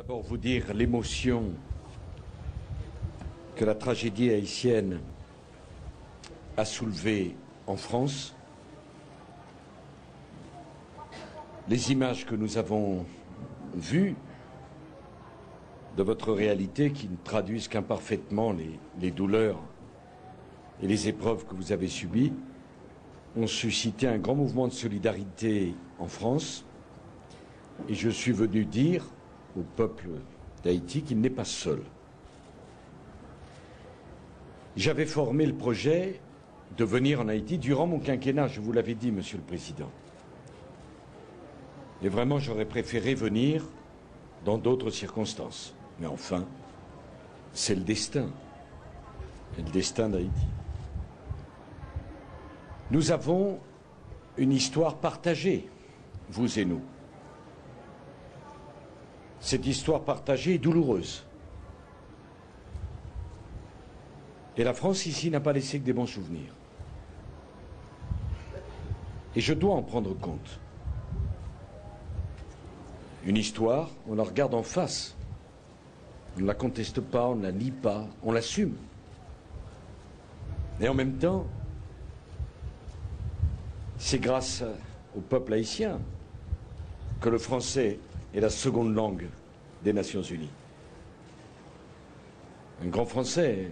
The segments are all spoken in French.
D'abord vous dire l'émotion que la tragédie haïtienne a soulevée en France. Les images que nous avons vues de votre réalité qui ne traduisent qu'imparfaitement les douleurs et les épreuves que vous avez subies ont suscité un grand mouvement de solidarité en France. Et je suis venu dire au peuple d'Haïti qu'il n'est pas seul. J'avais formé le projet de venir en Haïti durant mon quinquennat, je vous l'avais dit, Monsieur le Président. Et vraiment, j'aurais préféré venir dans d'autres circonstances. Mais enfin, c'est le destin d'Haïti. Nous avons une histoire partagée, vous et nous. Cette histoire partagée est douloureuse. Et la France ici n'a pas laissé que des bons souvenirs. Et je dois en prendre compte. Une histoire, on la regarde en face. On ne la conteste pas, on ne la nie pas, on l'assume. Et en même temps, c'est grâce au peuple haïtien que le français est la seconde langue des Nations Unies. Un grand Français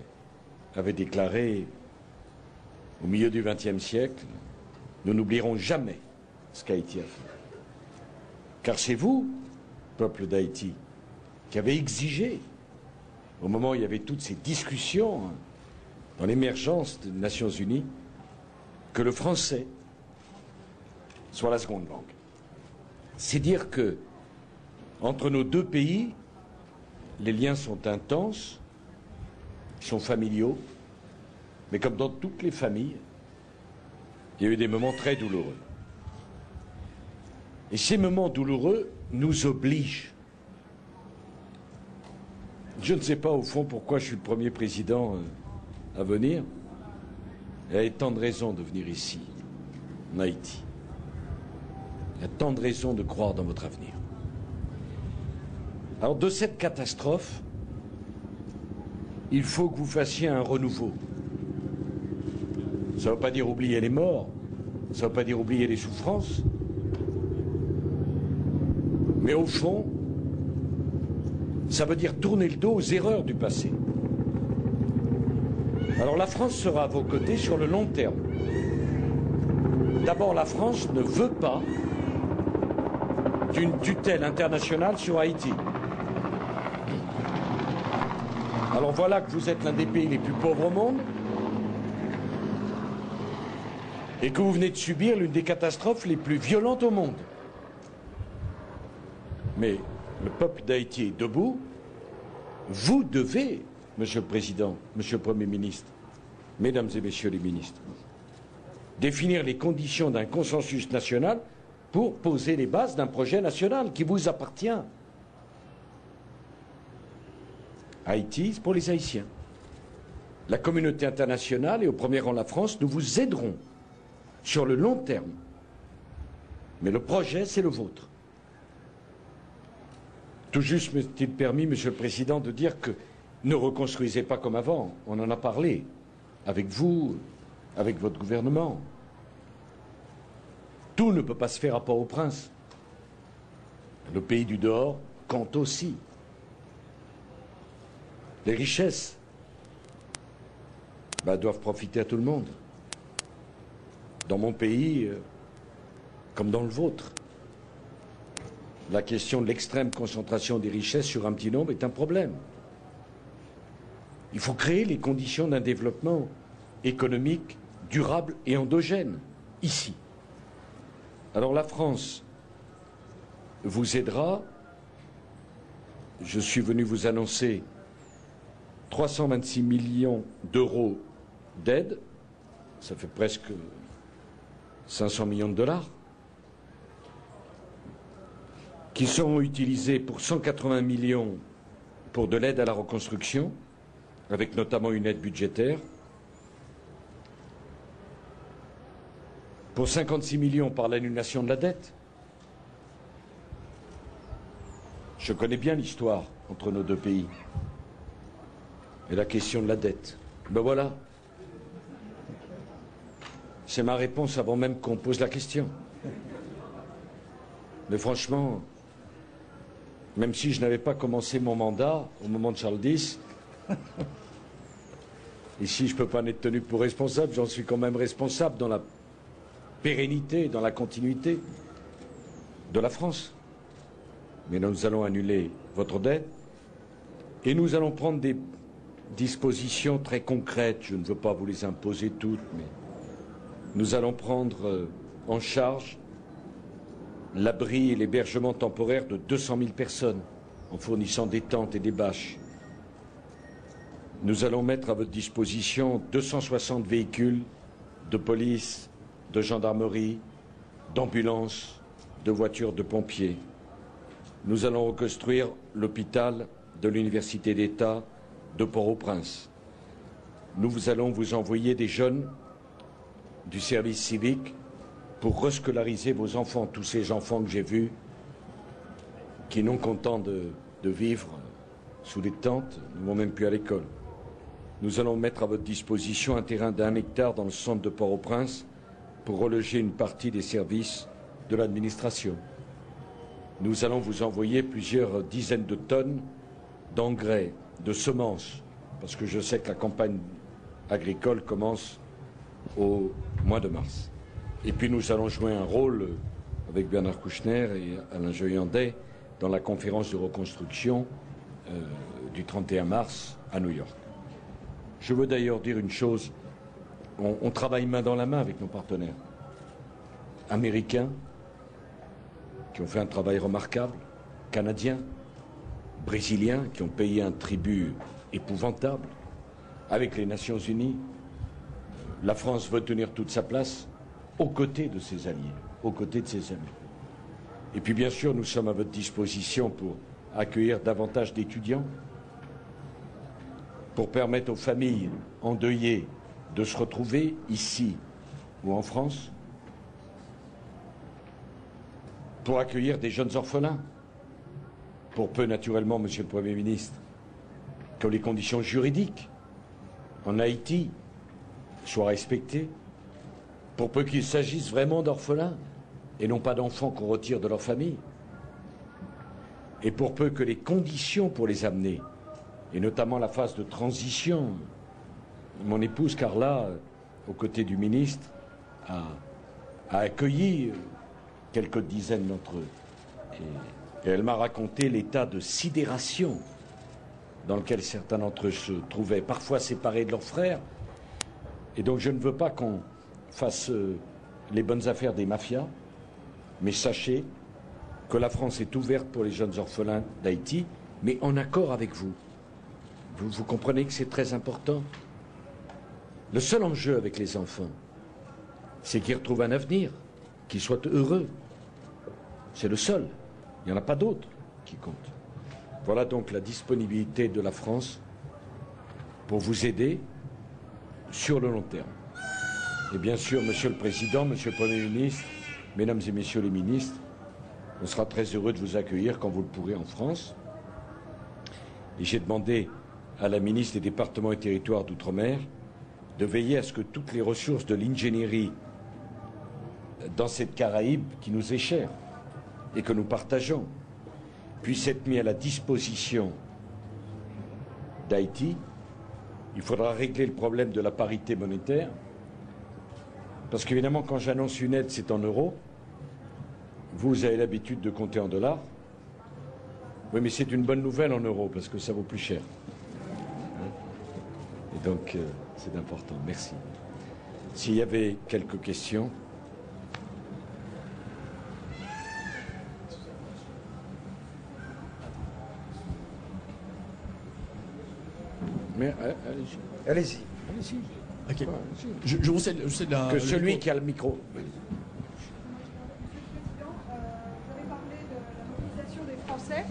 avait déclaré au milieu du XXe siècle, nous n'oublierons jamais ce qu'Haïti a fait. Car c'est vous, peuple d'Haïti, qui avez exigé, au moment où il y avait toutes ces discussions dans l'émergence des Nations Unies, que le français soit la seconde langue. C'est dire que entre nos deux pays, les liens sont intenses, ils sont familiaux, mais comme dans toutes les familles, il y a eu des moments très douloureux. Et ces moments douloureux nous obligent. Je ne sais pas au fond pourquoi je suis le premier président à venir. Il y a tant de raisons de venir ici, en Haïti. Il y a tant de raisons de croire dans votre avenir. Alors de cette catastrophe, il faut que vous fassiez un renouveau. Ça ne veut pas dire oublier les morts, ça ne veut pas dire oublier les souffrances. Mais au fond, ça veut dire tourner le dos aux erreurs du passé. Alors la France sera à vos côtés sur le long terme. D'abord, la France ne veut pas d'une tutelle internationale sur Haïti. Alors voilà que vous êtes l'un des pays les plus pauvres au monde et que vous venez de subir l'une des catastrophes les plus violentes au monde. Mais le peuple d'Haïti est debout. Vous devez, Monsieur le Président, Monsieur le Premier ministre, Mesdames et Messieurs les ministres, définir les conditions d'un consensus national pour poser les bases d'un projet national qui vous appartient. Haïti, c'est pour les Haïtiens. La communauté internationale et au premier rang la France, nous vous aiderons sur le long terme. Mais le projet, c'est le vôtre. Tout juste m'est-il permis, Monsieur le Président, de dire que ne reconstruisez pas comme avant. On en a parlé avec vous, avec votre gouvernement. Tout ne peut pas se faire à Port-au-Prince. Le pays du dehors compte aussi. Les richesses doivent profiter à tout le monde. Dans mon pays, comme dans le vôtre. La question de l'extrême concentration des richesses sur un petit nombre est un problème. Il faut créer les conditions d'un développement économique, durable et endogène, ici. Alors la France vous aidera. Je suis venu vous annoncer 326 millions d'euros d'aide. Ça fait presque 500 millions de dollars. Qui seront utilisés pour 180 millions pour de l'aide à la reconstruction, avec notamment une aide budgétaire, pour 56 millions par l'annulation de la dette, Je connais bien l'histoire entre nos deux pays. Et la question de la dette. Ben voilà. C'est ma réponse avant même qu'on pose la question. Mais franchement, même si je n'avais pas commencé mon mandat au moment de Charles X, ici je ne peux pas en être tenu pour responsable, j'en suis quand même responsable dans la pérennité, dans la continuité de la France. Mais nous allons annuler votre dette et nous allons prendre des dispositions très concrètes. Je ne veux pas vous les imposer toutes, mais nous allons prendre en charge l'abri et l'hébergement temporaire de 200 000 personnes en fournissant des tentes et des bâches. Nous allons mettre à votre disposition 260 véhicules de police, de gendarmerie, d'ambulances, de voitures de pompiers. Nous allons reconstruire l'hôpital de l'Université d'État de Port-au-Prince. Nous allons vous envoyer des jeunes du service civique pour rescolariser vos enfants, tous ces enfants que j'ai vus qui, non contents de vivre sous les tentes, ne vont même plus à l'école. Nous allons mettre à votre disposition un terrain d'1 hectare dans le centre de Port-au-Prince pour reloger une partie des services de l'administration. Nous allons vous envoyer plusieurs dizaines de tonnes d'engrais, de semences, parce que je sais que la campagne agricole commence au mois de mars. Et puis nous allons jouer un rôle avec Bernard Kouchner et Alain Joyandet dans la conférence de reconstruction du 31 mars à New York. Je veux d'ailleurs dire une chose, on travaille main dans la main avec nos partenaires américains qui ont fait un travail remarquable, canadiens, brésiliens qui ont payé un tribut épouvantable, avec les Nations Unies. La France veut tenir toute sa place aux côtés de ses alliés, aux côtés de ses amis. Et puis bien sûr, nous sommes à votre disposition pour accueillir davantage d'étudiants, pour permettre aux familles endeuillées de se retrouver ici ou en France, pour accueillir des jeunes orphelins, pour peu naturellement, Monsieur le Premier ministre, que les conditions juridiques en Haïti soient respectées, pour peu qu'il s'agisse vraiment d'orphelins et non pas d'enfants qu'on retire de leur famille, et pour peu que les conditions pour les amener, et notamment la phase de transition, mon épouse Carla, aux côtés du ministre, a accueilli quelques dizaines d'entre eux. Et elle m'a raconté l'état de sidération dans lequel certains d'entre eux se trouvaient, parfois séparés de leurs frères. Et donc je ne veux pas qu'on fasse les bonnes affaires des mafias, mais sachez que la France est ouverte pour les jeunes orphelins d'Haïti, mais en accord avec vous. Vous comprenez que c'est très important. Le seul enjeu avec les enfants, c'est qu'ils retrouvent un avenir, qu'ils soient heureux. C'est le seul. Il n'y en a pas d'autre qui compte. Voilà donc la disponibilité de la France pour vous aider sur le long terme. Et bien sûr, Monsieur le Président, Monsieur le Premier ministre, Mesdames et Messieurs les ministres, on sera très heureux de vous accueillir quand vous le pourrez en France. Et j'ai demandé à la ministre des Départements et Territoires d'Outre-mer de veiller à ce que toutes les ressources de l'ingénierie dans cette Caraïbe qui nous est chère et que nous partageons puissent être mis à la disposition d'Haïti. Il faudra régler le problème de la parité monétaire, parce qu'évidemment, quand j'annonce une aide, c'est en euros. Vous avez l'habitude de compter en dollars. Oui, mais c'est une bonne nouvelle en euros, parce que ça vaut plus cher. Et donc, c'est important. Merci. S'il y avait quelques questions. Mais allez-y. Allez-y. Allez-y. Okay. Je vous cède la... Que celui qui a le micro. Vous avez parlé de la mobilisation des Français.